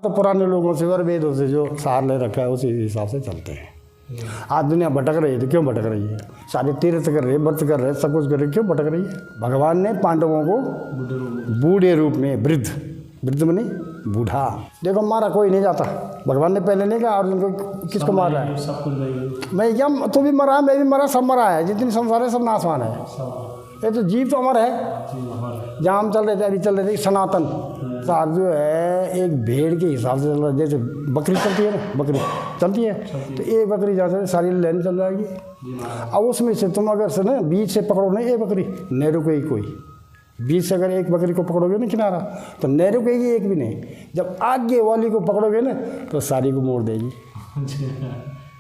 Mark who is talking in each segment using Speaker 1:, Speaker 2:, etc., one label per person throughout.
Speaker 1: तो पुराने लोगों से और वेदों से जो सार ले रखा है उसी हिसाब से चलते हैं। आज दुनिया भटक रही है तो क्यों भटक रही है? सारे तीर्थ कर रहे, व्रत कर रहे, सब कुछ कर रहे, क्यों भटक रही है? भगवान ने पांडवों को बूढ़े रूप में, वृद्ध मनी बूढ़ा, देखो मारा कोई नहीं जाता। भगवान ने पहले नहीं कहा अर्जुन को किसको मार रहा है? मैं क्या, तू भी मरा, मैं भी मरा, सब मरा है, जितनी संसार है सब नाशवान है। ये तो जीव तो अमर है। जहाँ हम चल रहे थे, अभी चल रहे थे सनातन सार जो है एक भेड़ के हिसाब से चल रहा है। जैसे बकरी चलती है ना, बकरी चलती है तो एक बकरी जहाँ से सारी लाइन चल जाएगी। अब उसमें से तुम अगर से ना बीच से पकड़ो नहीं, एक बकरी नहीं रुकेगी कोई। बीच से अगर एक बकरी को पकड़ोगे ना किनारा तो नहीं रुकेगी एक भी नहीं। जब आगे वाली को पकड़ोगे ना तो सारी को मोड़ देगी।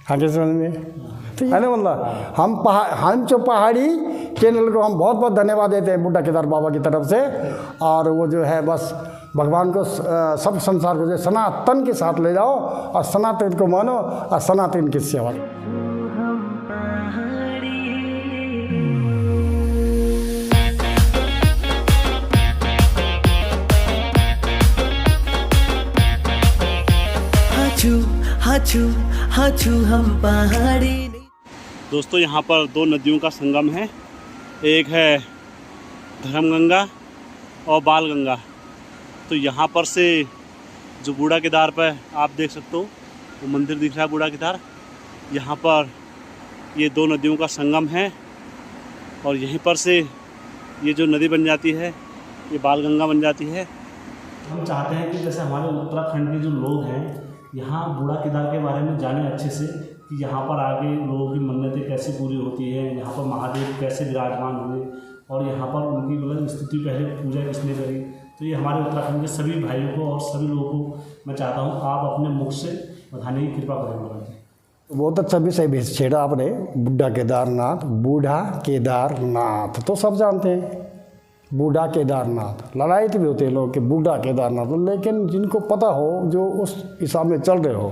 Speaker 1: हाँ कैसे समझ में? तो है ना, मतलब हम जो पहाड़ी चैनल को हम बहुत बहुत धन्यवाद देते हैं बुड्ढा केदार बाबा की तरफ से। और वो जो है बस भगवान को सब संसार को जो सनातन के साथ ले जाओ और सनातन को मानो और सनातन की सेवा।
Speaker 2: हाचू हम पहाड़ी।
Speaker 3: दोस्तों यहाँ पर दो नदियों का संगम है, एक है धर्मगंगा और बालगंगा। तो यहाँ पर से जो बूढ़ा केदार पर आप देख सकते हो वो मंदिर दिख रहा है बूढ़ा केदार, यहाँ पर ये दो नदियों का संगम है और यहीं पर से ये जो नदी बन जाती है ये बालगंगा बन जाती है।
Speaker 4: हम चाहते हैं कि जैसे हमारे उत्तराखंड के जो लोग हैं यहाँ बूढ़ा केदार के बारे में जाने अच्छे से, कि यहाँ पर आगे लोगों की मन्नतें कैसे पूरी होती है, यहाँ पर महादेव कैसे विराजमान हुए और यहाँ पर उनकी मतलब स्तुति पहले पूजा किसने करी। तो ये हमारे उत्तराखंड के सभी भाइयों को और सभी लोगों को मैं चाहता हूँ आप अपने मुख से बताने की कृपा करें।
Speaker 1: बहुत अच्छा विषय भी छेड़ा आपने, बूढ़ा केदारनाथ। बूढ़ा केदारनाथ तो सब जानते हैं, बूढ़ा केदारनाथ। लड़ाई भी होते हैं लोग कि बूढ़ा केदारनाथ, लेकिन जिनको पता हो जो उस हिसाब में चल रहे हो।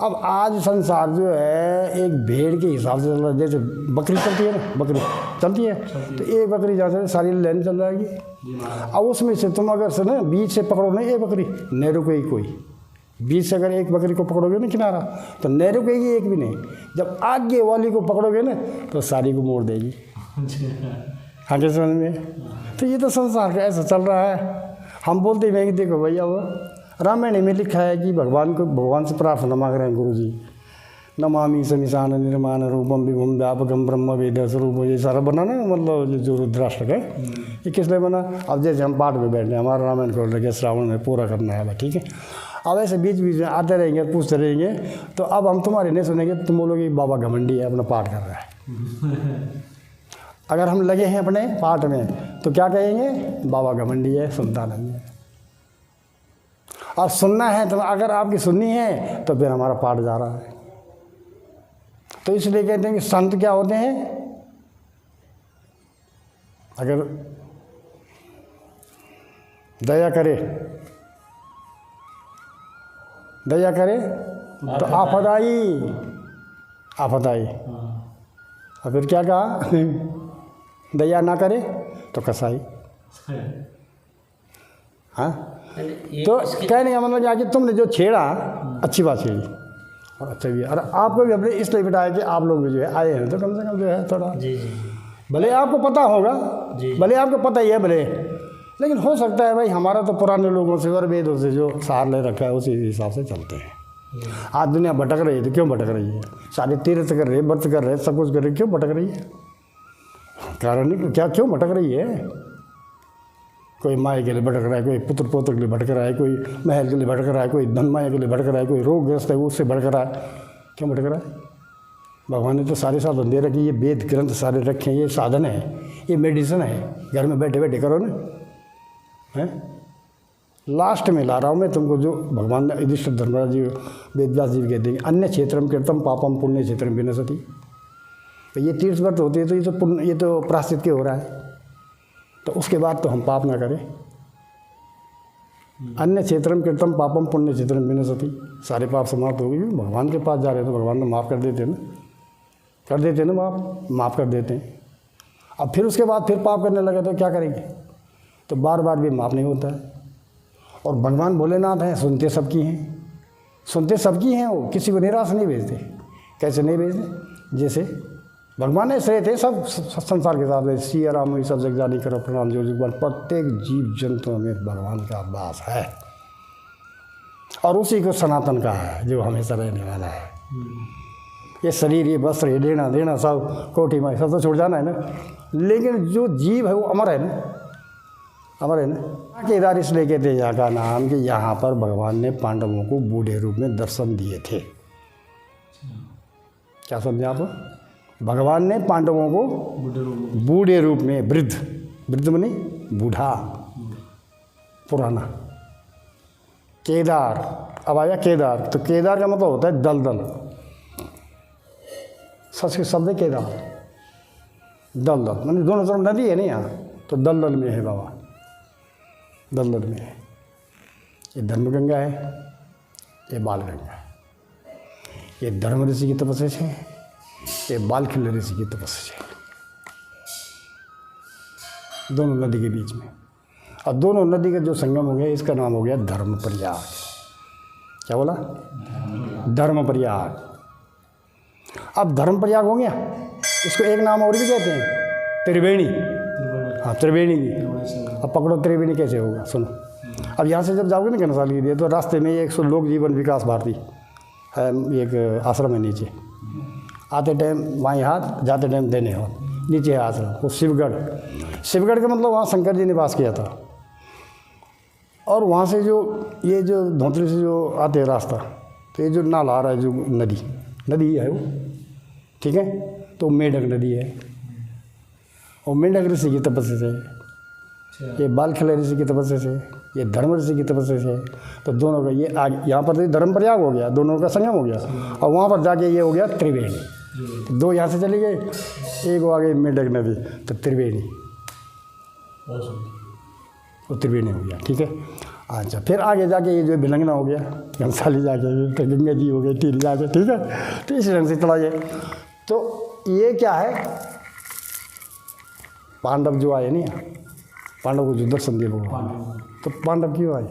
Speaker 1: अब आज संसार जो है एक भेड़ के हिसाब से चल रहा है। जैसे बकरी चलती है ना, बकरी चलती है तो एक बकरी जहाँ से सारी लाइन चल जाएगी। अब उसमें से तुम अगर से ना बीच से पकड़ो नहीं, एक बकरी नहीं रुकेगी कोई। बीच से अगर एक बकरी को पकड़ोगे ना किनारा तो नहीं रुकेगी एक भी नहीं। जब आगे वाली को पकड़ोगे ना तो सारी को मोड़ देगी। हाँ कैसे समझ में? तो ये तो संसार का ऐसा चल रहा है। हम बोलते हैं कि देखो भैया वो रामायण में लिखा है कि भगवान से प्रार्थना मांग रहे हैं गुरु जी, नमामि समीसान निर्माण रूपम विभुम व्यापकम ब्रह्म वेद स्वरूप। ये सारा बना ना, मतलब जो रुद्राष्टक है ये किस लिए बना? अब जैसे हम पाठ में बैठे, हमारा रामायण खोल रहे श्रावण में पूरा करना है, ठीक है। अब ऐसे बीच बीच में आते रहेंगे, पूछते रहेंगे, तो अब हम तुम्हारे नहीं सुनेंगे, तुम बोलोगे बाबा घमंडी है, अपना पाठ कर रहा है। अगर हम लगे हैं अपने पाठ में तो क्या कहेंगे? बाबा घमंडी है, सुनता नहीं है। और सुनना है तो अगर आपकी सुननी है तो फिर हमारा पाठ जा रहा है। तो इसलिए कहते हैं कि संत क्या होते हैं? अगर दया करे तो आफत आई। और फिर क्या कहा? दया ना करे तो कसाई। हाँ, तो कहने का मतलब क्या कि तुमने जो छेड़ा अच्छी बात छेड़ी और अच्छा भी है। और आपको भी अपने इसलिए बिठाया कि आप लोग भी जो है आए हैं तो कम से कम जो है थोड़ा
Speaker 4: जी
Speaker 1: भले आपको पता होगा, भले आपको पता ही है भले, लेकिन हो सकता है भाई हमारा तो पुराने लोगों से और वेदों से जो सार ले रखा है उसी हिसाब से चलते हैं। आज दुनिया भटक रही है तो क्यों भटक रही है? सारे तीर्थ कर रहे, व्रत कर रहे, सब कुछ कर रहे, क्यों भटक रही है? कारण नहीं क्या, क्यों भटक रही है? कोई माए के लिए भटक रहा है, कोई पुत्र पोत्र के लिए भटक रहा है, कोई महल के लिए भटक रहा है, कोई धनमाया के लिए भटक रहा है, कोई रोगग्रस्त है उससे भटक रहा है। क्यों भटक रहा है? भगवान ने तो सारे साधन दे रखे, ये वेद ग्रंथ सारे रखे हैं, ये साधन है, ये मेडिसिन है, घर में बैठे बैठे करो ना। हैं लास्ट में ला रहा हूँ मैं तुमको, जो भगवान ने युधिष्ठिर धर्मराज जी वेदव्यास जी कहते हैं, अन्य क्षेत्रम कृतम पापम पुण्य क्षेत्रम विनशति। तो ये तीर्थ व्रत होते हैं तो ये तो पुण्य, ये तो प्रायश्चित के हो रहा है, तो उसके बाद तो हम पाप ना करें। अन्य क्षेत्रम कृतम पापम पुण्य क्षेत्रम विनशति, सारे पाप समाप्त हो गए। भगवान के पास जा रहे हैं तो भगवान तो माफ़ कर देते हैं ना, माफ़ कर देते हैं। अब फिर उसके बाद फिर पाप करने लगे तो क्या करेंगे? तो बार बार भी माफ़ नहीं होता है। और भगवान भोलेनाथ हैं, सुनते सबकी हैं, सुनते सबकी हैं, वो किसी को निराश नहीं भेजते। कैसे नहीं भेजते? जैसे भगवान ऐसे थे सब संसार के साथ, सिया राम हुई सब जग जानी करो प्रणाम जो जुगल, प्रत्येक जीव जंतु में भगवान का वास है और उसी को सनातन का है जो हमेशा रहने वाला है। ये शरीर, ये वस्त्र, ये लेना देना सब कोठी में सब तो छूट जाना है ना, लेकिन जो जीव है वो अमर है ना, अमर है ना। केदार इसलिए कहते हैं यहाँ का नाम कि यहाँ पर भगवान ने पांडवों को बूढ़े रूप में दर्शन दिए थे। क्या समझे आप? भगवान ने पांडवों को बूढ़े रूप में, वृद्ध, वृद्ध मनी बूढ़ा, पुराना। केदार, अब आया केदार, तो केदार का मतलब होता है दलदल। संस्कृत शब्द है केदार, दलदल, मानी दोनों तरफ नदी है ना यहाँ, तो दलदल में है बाबा, दलदल में है। ये धर्मगंगा है, ये बालगंगा है। ये धर्म ऋषि की तपस्या है, ये बालखिल ऋषि की तपस्या है, दोनों नदी के बीच में। और दोनों नदी का जो संगम हो गया इसका नाम हो गया धर्म प्रयाग। क्या बोला? धर्म प्रयाग। अब धर्म प्रयाग हो गया, इसको एक नाम और भी कहते हैं, त्रिवेणी। हाँ, त्रिवेणी भी। अब पकड़ो त्रिवेणी कैसे होगा, सुनो। अब यहाँ से जब जाओगे ना घनसाल के लिए, तो रास्ते में एक लोक जीवन विकास भारती है, एक आश्रम है नीचे। आते टाइम बाएं हाथ, जाते टाइम देने हाथ, नीचे है आश्रम। वो शिवगढ़, शिवगढ़ का मतलब वहाँ शंकर जी ने वास किया था। और वहाँ से जो ये जो धोतरी से जो आते हैं रास्ता, तो ये जो नाला आ रहा है, जो नदी, नदी है वो, ठीक है, तो मेढक नदी है। और मेढक ऋषि की तपस्या से, ये बालखिल ऋषि की तपस्या से, ये धर्म ऋषि की तपस्या से, तो दोनों का ये यहाँ पर तो धर्म प्रयाग हो गया, दोनों का संगम हो गया। और वहाँ पर जाके ये हो गया त्रिवेणी। तो दो यहाँ से चले गए, एक हो गई मेढक नदी, तो त्रिवेणी, वो त्रिवेणी हो गया, ठीक है। अच्छा, फिर आगे जाके ये जो भिलंगना हो गया, घनसाली जाके, तो गंगा जी हो गए, टील जाके, ठीक है। तो इस ढंग से चला जाए। तो ये क्या है, पांडव जो आए नहीं, पांडव को जो दर्शन दिए भगवान, तो पांडव क्यों आए?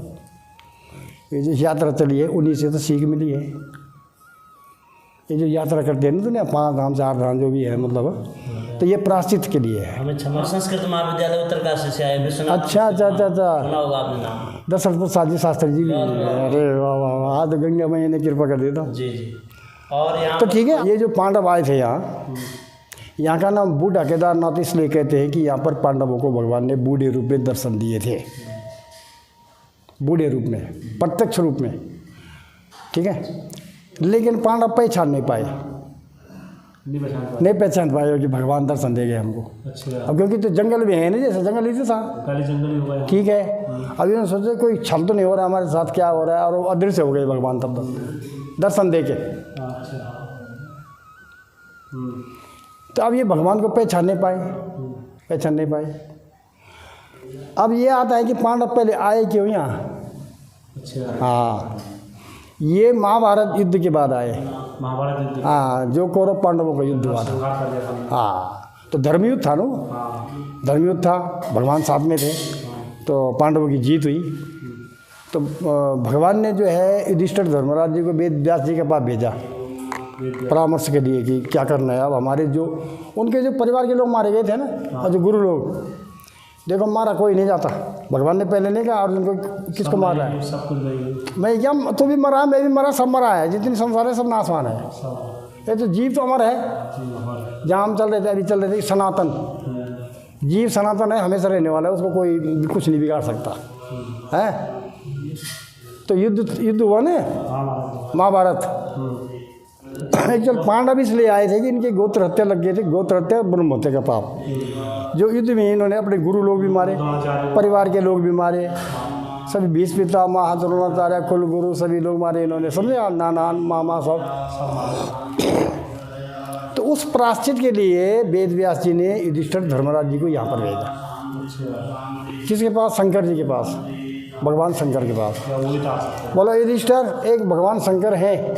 Speaker 1: ये जो यात्रा चली है उन्हीं से तो सीख मिली है। ये जो यात्रा करते हैं ना दुनिया, 5 धाम 4 धाम जो भी है, मतलब तो ये प्रायश्चित के लिए है।
Speaker 2: हमें संस्कृत महाविद्यालय उत्तरकाशी से आए विश्वनाथ।
Speaker 1: अच्छा अच्छा अच्छा अच्छा,
Speaker 2: सुना होगा आपने नाम,
Speaker 1: दशरथ प्रसाद जी शास्त्री जी भी। अरे वाह वाह वाह, आज गंगा मैया ने कृपा कर दिया था।
Speaker 2: जी जी। और यहाँ
Speaker 1: तो ठीक है, ये जो पांडव आए थे यहाँ का नाम बूढ़ा केदारनाथ इसलिए कहते हैं कि यहाँ पर पांडवों को भगवान ने बूढ़े रूप में दर्शन दिए थे, बूढ़े रूप में, प्रत्यक्ष रूप में, ठीक है। लेकिन पांडव पहचान नहीं पाए, नहीं पहचान पाए कि भगवान दर्शन दे गए हमको।
Speaker 4: अच्छा।
Speaker 1: अब क्योंकि तो जंगल में है ना, जैसे जंगल ही था,
Speaker 4: काली जंगल ही होगा,
Speaker 1: ठीक है। अब इन्होंने सोचा कोई छल तो नहीं हो रहा हमारे साथ, क्या हो रहा है, और वो अदृश्य हो गए भगवान तब तक दर्शन दे के।
Speaker 4: अच्छा।
Speaker 1: तो अब ये भगवान को पहचान नहीं पाए, पहचान नहीं पाए। अब ये आता है कि पांडव पहले आए क्यों यहाँ।
Speaker 4: अच्छा।
Speaker 1: हाँ, ये महाभारत युद्ध के बाद आए।
Speaker 4: महाभारत युद्ध,
Speaker 1: हाँ, जो कौरव पांडवों का युद्ध हुआ था।
Speaker 4: संहार कर दिया था।
Speaker 1: हाँ, तो धर्मयुद्ध था ना, धर्मयुद्ध था, भगवान साथ में थे, तो पांडवों की जीत हुई। तो भगवान ने जो है युधिष्ठिर धर्मराज जी को वेद व्यास जी के पास भेजा परामर्श के लिए कि क्या करना है। अब हमारे जो उनके जो परिवार के लोग मारे गए थे ना, और जो गुरु लोग, देखो मारा कोई नहीं जाता, भगवान ने पहले नहीं कहा अर्जुन को किसको मार रहा है।
Speaker 4: सब कुछ गई,
Speaker 1: मैं क्या, तू भी मरा, मैं भी मरा, सब मरा है, जितनी संसार है सब नाशवान है। ये तो जीव तो अमर है, जहाँ हम चल रहे थे, अभी चल रहे थे, सनातन जीव सनातन है, हमेशा रहने वाला है, उसको कोई कुछ नहीं बिगाड़ सकता है। तो युद्ध हुआ ना महाभारत। चल पांडव इसलिए आए थे कि इनके गोत्र हत्या लग गए थे, गोत्र हत्या और ब्रह्म हत्या का पाप। जो युद्ध में इन्होंने अपने गुरु लोग भी मारे, परिवार के लोग भी मारे, सभी भीष्म पितामह द्रोणाचार्य कुल गुरु सभी लोग मारे इन्होंने, समझे, नाना मामा सब। तो उस प्रायश्चित के लिए वेद व्यास जी ने युधिष्ठिर धर्मराज जी को यहाँ पर भेजा। किसके पास? शंकर जी के पास, भगवान शंकर के पास। बोलो युधिष्ठिर, एक भगवान शंकर है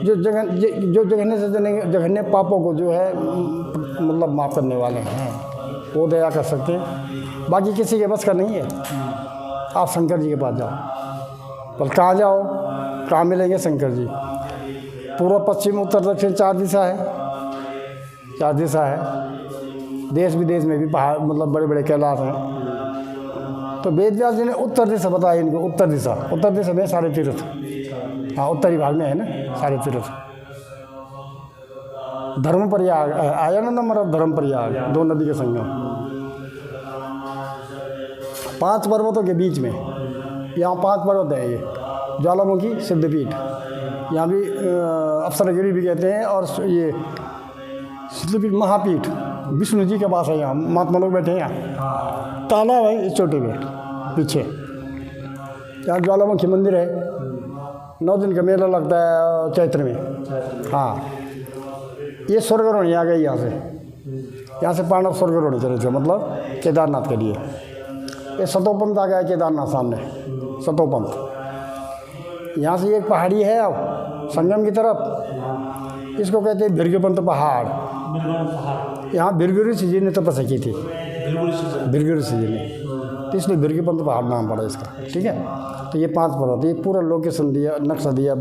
Speaker 1: जो जघन्य पापों को जो है मतलब माफ़ करने वाले हैं, वो दया कर सकते हैं, बाकी किसी के बस का नहीं है। आप शंकर जी के पास जाओ। बोल कहाँ जाओ, कहाँ मिलेंगे शंकर जी? पूर्व पश्चिम उत्तर दक्षिण 4 दिशा है, 4 दिशा है। देश विदेश में भी पहाड़ मतलब बड़े बड़े कैलाश हैं। तो वेद व्यास जी ने उत्तर दिशा बताई इनको, उत्तर दिशा में सारे तीर्थ। हाँ, उत्तरी भाग में है ना सारे तीर्थ। धर्म प्रयाग आया ना नंबर, धर्म प्रयाग 2 नदी के संगम, 5 पर्वतों के बीच में। यहाँ 5 पर्वत है, ये ज्वालामुखी सिद्धपीठ, यहाँ भी अप्सरागिरी भी कहते हैं, और ये सिद्धपीठ महापीठ विष्णु जी के पास है। यहाँ महात्मा लोग बैठे हैं, यहाँ तालाब है इस चोटी में पीछे। यहाँ ज्वालामुखी मंदिर है, 9 दिन का मेला लगता है चैत्र में। हाँ, ये स्वर्गारोहणी आ गई यहाँ से पांडव स्वर्गारोहणी चले थे, मतलब केदारनाथ के लिए। ये सतोपंथ आ गया केदारनाथ सामने, सतोपंथ। यहाँ से एक पहाड़ी है अब संगम की तरफ, इसको कहते हैं भृगुपंथ पहाड़। यहाँ भृगु ऋषि जी ने तपस्या की थी, भृगु ऋषि जी ने, तो इसलिए भृगुपंथ पहाड़ नाम पड़ा इसका। ठीक है, तो ये 5 पर्वत, ये पूरा लोकेशन दिया, नक्शा दिया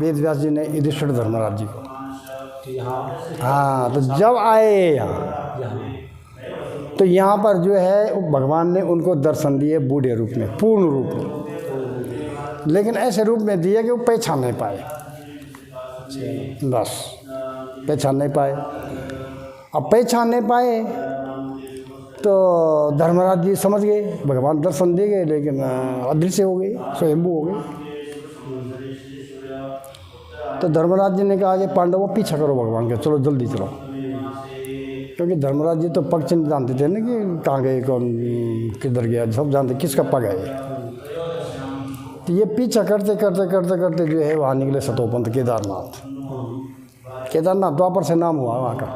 Speaker 1: वेद व्यास जी ने युधिष्ठिर धर्मराज जी को। हाँ, तो जब आए यहाँ, तो यहाँ पर जो है भगवान ने उनको दर्शन दिए बूढ़े रूप में, पूर्ण रूप में, लेकिन ऐसे रूप में दिए कि वो पहचान नहीं पाए, बस पहचान नहीं पाए। अब पहचान नहीं पाए तो धर्मराज जी समझ गए भगवान दर्शन दे गए, लेकिन अदृश्य हो गए, स्वयंभू हो गए। तो धर्मराज जी ने कहा कि पांडवों पीछा करो भगवान के, चलो जल्दी चलो, क्योंकि धर्मराज जी तो पग चिन्ह जानते थे ना कि कहाँ गए, कौन किधर गया, सब जानते किसका पग है। तो ये पीछा करते करते करते करते जो है वहाँ निकले सतोपंथ केदारनाथ। केदारनाथ द्वापर से नाम हुआ वहाँ का,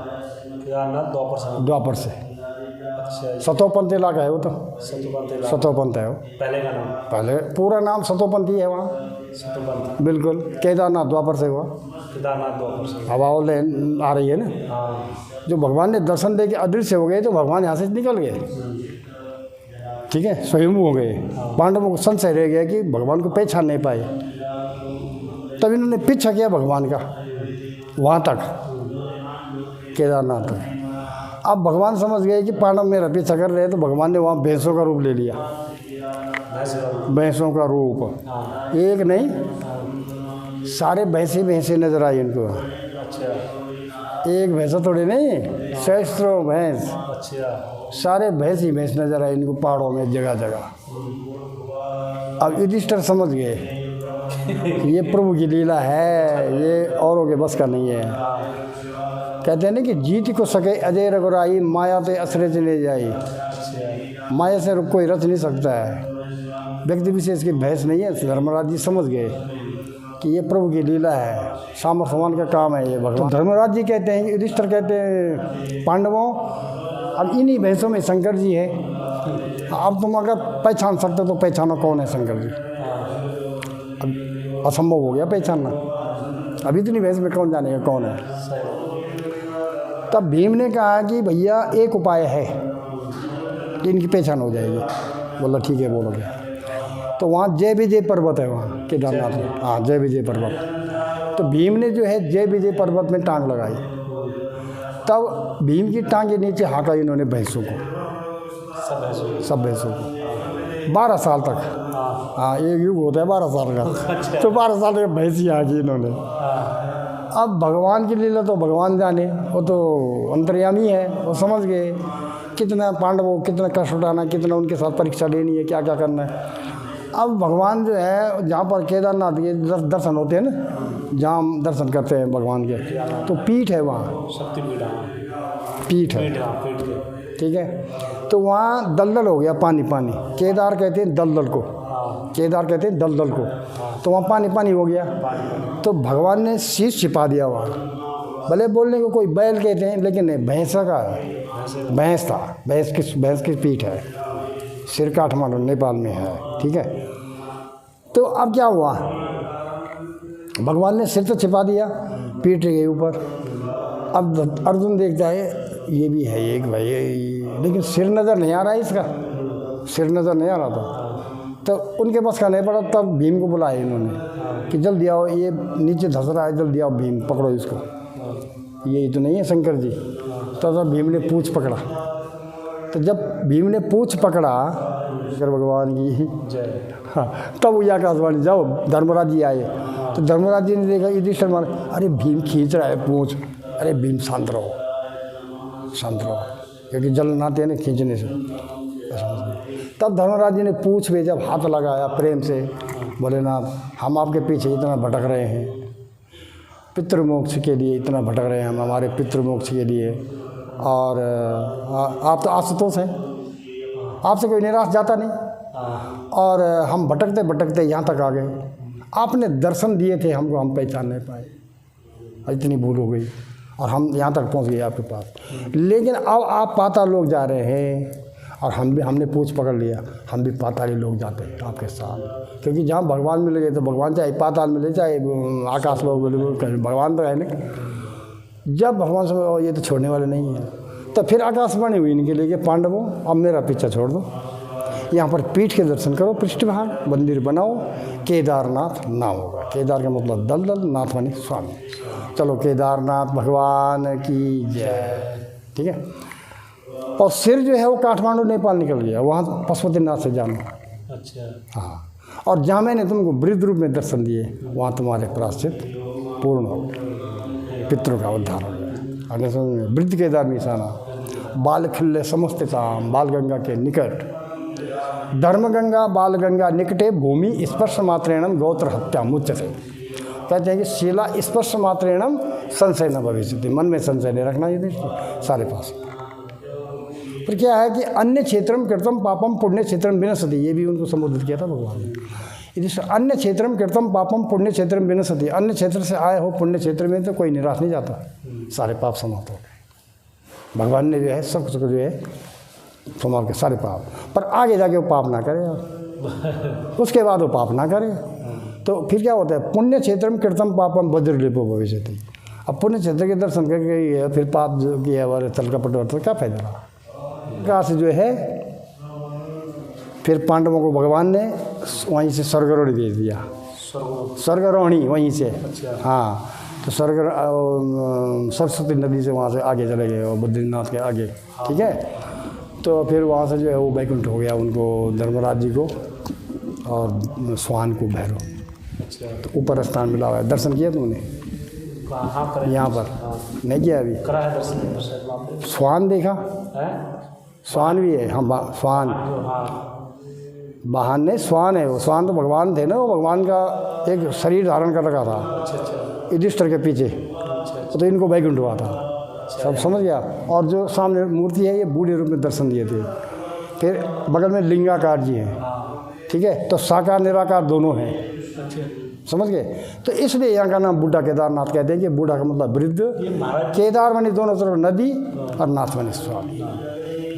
Speaker 4: केदारनाथ
Speaker 1: द्वापर से।
Speaker 4: अच्छा,
Speaker 1: सतोपंथ इलाका है वो, तो सतोपंथ है वो,
Speaker 4: पहले का नाम,
Speaker 1: पहले पूरा नाम सतोपंथ ही है वहाँ,
Speaker 4: सतोपंथ।
Speaker 1: बिल्कुल। केदारनाथ द्वापर से हुआ,
Speaker 4: केदारनाथ द्वापर से।
Speaker 1: हवा लेन आ रही है ना।
Speaker 4: हाँ,
Speaker 1: जो भगवान ने दर्शन दे के अदृश्य हो गए, तो भगवान यहाँ से निकल गए, ठीक है, स्वयंभू हो गए। पांडवों को संशय रह गया कि भगवान को पहचान नहीं पाए, तब इन्होंने पीछा किया भगवान का वहाँ तक, केदारनाथ तक। अब भगवान समझ गए कि पांडव मेरा पीछा कर रहे हैं, तो भगवान ने वहाँ भैंसों का रूप ले लिया, भैंसों का रूप। एक नहीं, सारे भैंसे नजर आई इनको। एक भैंसा थोड़ी नहीं, सहस्त्रों भैंस, सारे भैंस ही भैंस नजर आए इनको पहाड़ों में जगह जगह। अब युधिष्ठिर समझ गए ये प्रभु की लीला है, ये औरों के बस का नहीं है। कहते हैं ना कि जीत को सके अजय रघुराई, माया ते असरज ले जाई। माया से कोई रच नहीं सकता है, व्यक्ति विशेष की भैंस नहीं है। धर्मराज जी समझ गए कि ये प्रभु की लीला है, सामर्थ्यवान का काम है ये भगवान। तो धर्मराज जी कहते हैं, युधिष्ठिर कहते हैं पांडवों, अब इन्हीं भैंसों में शंकर जी है, अब तुम अगर पहचान सकते तो पहचानो कौन है शंकर जी। अब असंभव हो गया पहचानना, अब इतनी भैंस में कौन जानेगा कौन है। तब भीम ने कहा कि भैया एक उपाय है कि इनकी पहचान हो जाएगी। बोला ठीक है, बोलोगे। तो वहाँ जय विजय पर्वत है वहाँ केदारनाथ में, हाँ जय विजय पर्वत। तो भीम ने जो है जय विजय पर्वत में टांग लगाई, तब भीम की टांग के नीचे हाँका इन्होंने भैंसों को, सब भैंसों को 12 साल तक। हाँ, एक युग होता है 12 साल का, तो 12 साल में भैंसी हाँकी इन्होंने। अब भगवान की लीला तो भगवान जाने, वो तो अंतर्यामी है, वो समझ गए कितना पांडवों कितना कष्ट उठाना, कितना उनके साथ परीक्षा लेनी है, क्या क्या करना है। अब भगवान जो है जहाँ पर केदारनाथ के दर्शन होते हैं ना, जहाँ हम दर्शन करते हैं भगवान के, तो पीठ है वहाँ, पीठ है, ठीक है। तो वहाँ दलदल हो गया, पानी पानी, केदार कहते हैं दलदल को, केदार कहते हैं दलदल को। तो वहाँ पानी पानी हो गया, तो भगवान ने शीश छिपा दिया वहाँ। भले बोलने को कोई बैल कहते हैं, लेकिन नहीं, भैंसा का है, भैंस था, भैंस की पीठ है, सिर काठमांडू नेपाल में है, ठीक है। तो अब क्या हुआ, भगवान ने सिर तो छिपा दिया, पीठ के ऊपर। अब अर्जुन देखता है ये भी है एक भाई, लेकिन सिर नज़र नहीं आ रहा है इसका, सिर नज़र नहीं आ रहा था। तो उनके पास का नहीं पड़ा, तब भीम को बुलाया इन्होंने कि जल्दी आओ, ये नीचे धंस रहा है, जल्दी आओ भीम, पकड़ो इसको, ये तो नहीं है शंकर जी। तो भीम ने पूंछ पकड़ा। तो जब भीम ने पूंछ पकड़ा, शंकर भगवान की हाँ, तब ये आकाशवाणी, जाओ धर्मराज जी आए। तो धर्मराज जी ने देखा, युधिष्ठिर मारे, अरे भीम खींच रहा है पूंछ, अरे भीम शांत रहो, शांत रहो, क्योंकि जलन आते हैं ना खींचने से। तब धर्मराज जी ने पूंछ में जब हाथ लगाया प्रेम से, भोलेनाथ हम आपके पीछे इतना भटक रहे हैं, पितृमोक्ष के लिए इतना भटक रहे हैं हम, हमारे पितृमोक्ष के लिए, और आप तो आशुतोष हैं, आपसे कोई निराश जाता नहीं, और हम भटकते भटकते यहाँ तक आ गए, आपने दर्शन दिए थे हमको, हम पहचान नहीं पाए, इतनी भूल हो गई और हम यहाँ तक पहुँच गए आपके पास। लेकिन अब आप पाताल लोग जा रहे हैं और हमने पूंछ पकड़ लिया, हम भी पाताली लोग जाते हैं आपके साथ, क्योंकि जहाँ भगवान मिल गए तो भगवान चाहे पाताल मिले चाहे आकाश लोग मिले, भगवान तो है ना। जब भगवान से ये तो छोड़ने वाले नहीं हैं, तो फिर आकाशवाणी हुई इनके लिए कि पांडवों अब मेरा पीछा छोड़ दो, यहाँ पर पीठ के दर्शन करो, पृष्ठभाग मंदिर बनाओ, केदारनाथ नाम होगा। केदार का मतलब दलदल, नाथ माने स्वामी। चलो केदारनाथ भगवान की जय। ठीक है। और सिर जो है वो काठमांडू नेपाल निकल गया, वहाँ पशुपतिनाथ से जाना।
Speaker 4: अच्छा।
Speaker 1: हाँ, और जहाँ मैंने तुमको वृद्ध रूप में दर्शन दिए, वहाँ तुम्हारे प्रायश्चित पूर्ण हो गए, पितरों का उद्धार हो गया। आगे समझ में, वृद्ध केदार निशाना, बाल खिल्ले समस्तिताम, बाल गंगा के निकट, धर्म गंगा बाल गंगा निकटे, भूमि स्पर्श मात्रेणम गोत्र हत्या मुच्यते। कहते हैं कि शिला स्पर्श मात्रेणम संशय न भविष्यति, मन में संशय नहीं रखना, ये सारे पास। फिर क्या है कि अन्य क्षेत्रम कृतम पापम पुण्य क्षेत्रम विनशति, ये भी उनको संबोधित किया था भगवान ने। यदि अन्य क्षेत्रम कृतम पापम पुण्य क्षेत्रम विनशति, अन्य क्षेत्र से आए हो पुण्य क्षेत्र में तो कोई निराश नहीं जाता, सारे पाप समाप्त हो गए। भगवान ने जो है सब कुछ जो है समाप्त के सारे पाप, पर आगे जाके वो पाप ना करे, उसके बाद वो पाप ना करे, तो फिर क्या होता है, पुण्य क्षेत्रम कृतम पापम वज्रलेपो भविष्यति। अब पुण्य क्षेत्र के दर्शन करके फिर पाप जो किया और तल कपट और क्या फायदा रहा। कहाँ से जो है फिर पांडवों को भगवान ने वहीं से स्वर्गारोहणी दे दिया, स्वर्गारोहणी वहीं से। हाँ, तो सरस्वती नदी से वहाँ से आगे चले गए और बद्रीनाथ के आगे। ठीक है। तो फिर वहाँ से जो है वो वैकुंठ हो गया उनको, धर्मराज जी को और स्वान को भैरव। तो ऊपर स्थान मिला हुआ है। दर्शन किया तुमने? यहाँ पर नहीं किया अभी? स्वान देखा? स्वान भी है। हाँ, स्वान वाहन नहीं, स्वान है वो। स्वान तो भगवान थे ना, वो भगवान का एक शरीर धारण कर रखा था युधिष्ठिर के पीछे, तो इनको वैकुंठ हुआ था। सब समझ गया। और जो सामने मूर्ति है ये बूढ़े रूप में दर्शन दिए थे। फिर बगल में लिंगाकार जी हैं। ठीक है। तो साकार निराकार दोनों हैं। समझ गए। तो इसलिए यहाँ का नाम बूढ़ा केदारनाथ कहते हैं कि बूढ़ा का मतलब वृद्ध, केदार मानी दोनों तरफ नदी और नाथ मानी स्वामी।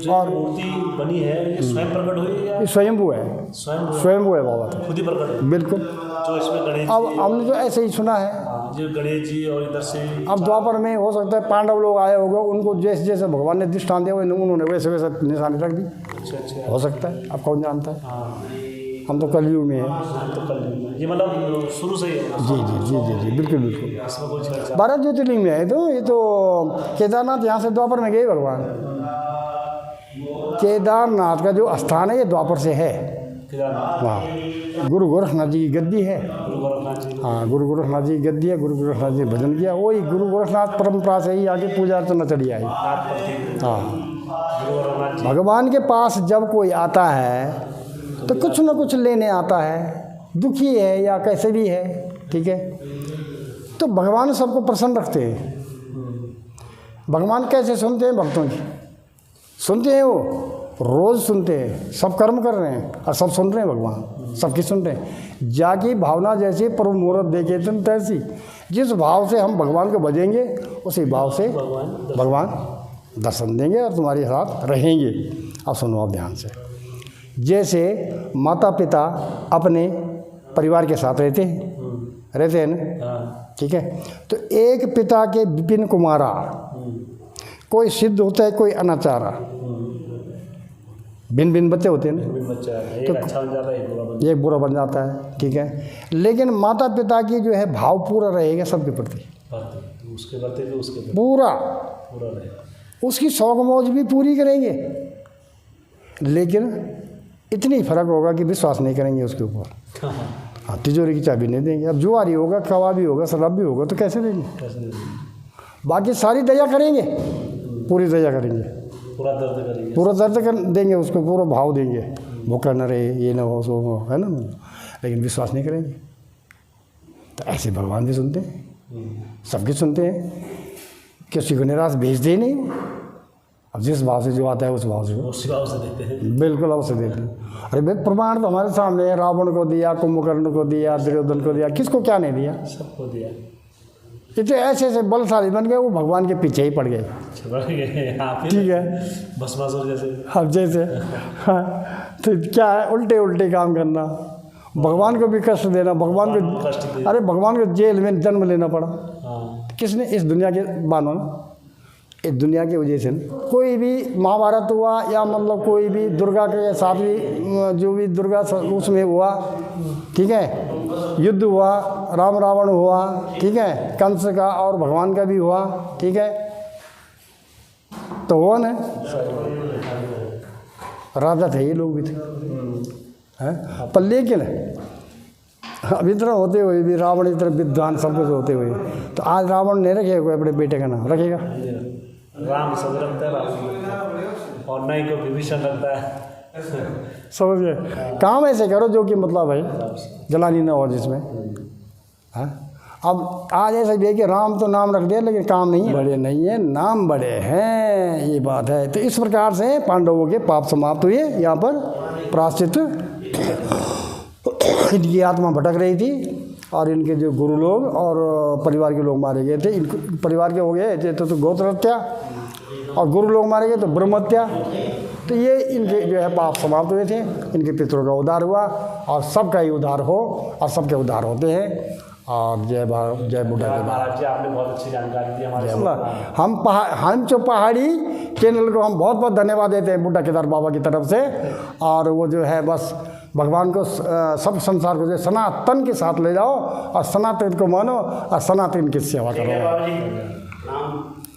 Speaker 1: और
Speaker 4: मूर्ति बनी है, ये स्वयं प्रकट हुई है?
Speaker 1: ये स्वयंभू है, स्वयंभू है बाबा, तो
Speaker 4: खुद ही प्रकट,
Speaker 1: बिल्कुल।
Speaker 4: जो इसमें गणेश
Speaker 1: अब हमने तो ऐसे ही सुना है,
Speaker 4: जो गणेश जी और इधर से
Speaker 1: अब द्वापर में हो सकता है पांडव लोग आए होंगे, उनको जैसे जैसे भगवान ने दृष्टांत दिया उन्होंने वैसे वैसे निशानी रख दी।
Speaker 4: अच्छा
Speaker 1: हो सकता है, अब कौन जानता है। हम तो कलयुग में हैं।
Speaker 4: ये मतलब शुरू से ही है?
Speaker 1: जी जी जी जी जी, बिल्कुल बिल्कुल।
Speaker 4: इसमें कोई चर्चा?
Speaker 1: 12 ज्योतिर्लिंग में है। तो ये तो केदारनाथ यहाँ से द्वापर में गए भगवान। केदारनाथ का जो स्थान है ये द्वापर से है। वहाँ गुरु गोरखनाथ जी की गद्दी है। हाँ, गुरु गोरखनाथ जी की गद्दी है। गुरु गोरखनाथ जी भजन किया, वही गुरु गोरखनाथ परंपरा से ही आगे पूजा अर्चना चली आई। हाँ, भगवान के पास जब कोई आता है तो कुछ न कुछ लेने आता है, दुखी है या कैसे भी है। ठीक है। तो भगवान सबको प्रसन्न रखते हैं। भगवान कैसे सुनते हैं भक्तों की? सुनते हैं, वो रोज़ सुनते हैं, सब कर्म कर रहे हैं और सब सुन रहे हैं। भगवान सबकी सुन रहे हैं। जाकी भावना जैसी प्रभु मुहूर्त देखे तुम तैसी। जिस भाव से हम भगवान को भजेंगे उसी भाव से भगवान दर्शन देंगे और तुम्हारे साथ रहेंगे। अब सुनो आप ध्यान से। जैसे माता पिता अपने परिवार के साथ रहते हैं ना। ठीक है। तो एक पिता के विपिन कुमारा, कोई सिद्ध होता है कोई अनाचारा। भिन्न भिन्न बच्चे होते हैं ना,
Speaker 4: कोई बच्चा एक अच्छा बन जाता है, एक बुरा बन
Speaker 1: एक बुरा बन जाता है, ठीक है। लेकिन माता पिता की जो है भाव पूरा रहेगा सबके प्रति,
Speaker 4: जाता है। उसके प्रति भी उसके प्रति
Speaker 1: पूरा,
Speaker 4: पूरा रहेगा।
Speaker 1: उसकी शौक मौज भी पूरी करेंगे, लेकिन इतनी फर्क होगा कि विश्वास नहीं करेंगे उसके ऊपर। हाँ, तिजोरी की चाबी नहीं देंगे। अब जुआरी होगा, कबाबी होगा, शराबी होगा तो कैसे देंगे?
Speaker 4: कैसे नहीं देंगे?
Speaker 1: बाकी सारी दया करेंगे, पूरी दया करेंगे,
Speaker 4: पूरा दर्द करेंगे।
Speaker 1: पूरा दर्द कर देंगे उसको, पूरा भाव देंगे, भूखा न रहे, ये न हो, सो हो, है ना, लेकिन विश्वास नहीं करेंगे। तो ऐसे भगवान भी सुनते हैं, सबके सुनते हैं, किसी को निराश भेजते ही नहीं। अब जिस भाव से जो आता है उस भाव से
Speaker 4: उसी भाव से देते हैं।
Speaker 1: बिल्कुल अवश्य देते हैं। अरे भाई प्रमाण तो हमारे सामने है, रावण को दिया, कुंभकर्ण को दिया, दुर्योधन को दिया, किसको क्या नहीं दिया?
Speaker 4: सबको दिया।
Speaker 1: इतने ऐसे ऐसे बलशाली बन गए, वो भगवान के पीछे ही पड़ गए,
Speaker 4: बढ़ गए हाँ, फिर
Speaker 1: ठीक है।
Speaker 4: भस्मासुर जैसे।
Speaker 1: अब जैसे हाँ, तो क्या है, उल्टे उल्टे काम करना, भगवान को भी कष्ट देना, भगवान को,
Speaker 4: कष्ट दे।
Speaker 1: अरे भगवान को जेल में जन्म लेना पड़ा।
Speaker 4: हाँ,
Speaker 1: किसने? इस दुनिया के बानों ने, इस दुनिया की वजह से। कोई भी महाभारत हुआ या मतलब कोई भी दुर्गा के साथ भी जो भी दुर्गा उसमें हुआ, ठीक है, युद्ध हुआ, राम रावण हुआ, ठीक है, कंस का और भगवान का भी हुआ, ठीक है, तो हुआ ना, राजा थे, ये लोग भी थे, हैं। पर लेकिन अब इतना होते हुए भी रावण इतना विद्वान सब कुछ होते हुए, तो आज रावण नहीं रखेगा कोई अपने बेटे का नाम, रखेगा?
Speaker 4: राम सब रखता है, राम और नहीं को विभीषण रखता है।
Speaker 1: समझ गए? काम ऐसे करो जो कि मतलब है जलानी ना हो जिसमें, हाँ। अब आज ऐसा भी है कि राम तो नाम रख दिया लेकिन काम नहीं है, बड़े नहीं है, नाम बड़े हैं, ये बात है। तो इस प्रकार से पांडवों के पाप समाप्त हुए। यहाँ पर प्रायश्चित, इनकी आत्मा भटक रही थी और इनके जो गुरु लोग और परिवार के लोग मारे गए थे। इनको परिवार के हो गए तो गोत्र हत्या, और गुरु लोग मारे गए तो ब्रह्म हत्या। तो ये इनके जो है पाप समाप्त हुए थे, इनके पितरों का उद्धार हुआ, और सबका ही उद्धार हो, और सबके उद्धार होते हैं। और जय बुढ़ा के
Speaker 4: महाराज जी, आपने बहुत अच्छी जानकारी दी हमारे।
Speaker 1: हम जो पहाड़ी चैनल को हम बहुत बहुत धन्यवाद देते हैं बुढ़ा केदार बाबा की तरफ से। और वो जो है बस भगवान को सब संसार को जो सनातन के साथ ले जाओ, और सनातन को मानो, और सनातन की सेवा करो।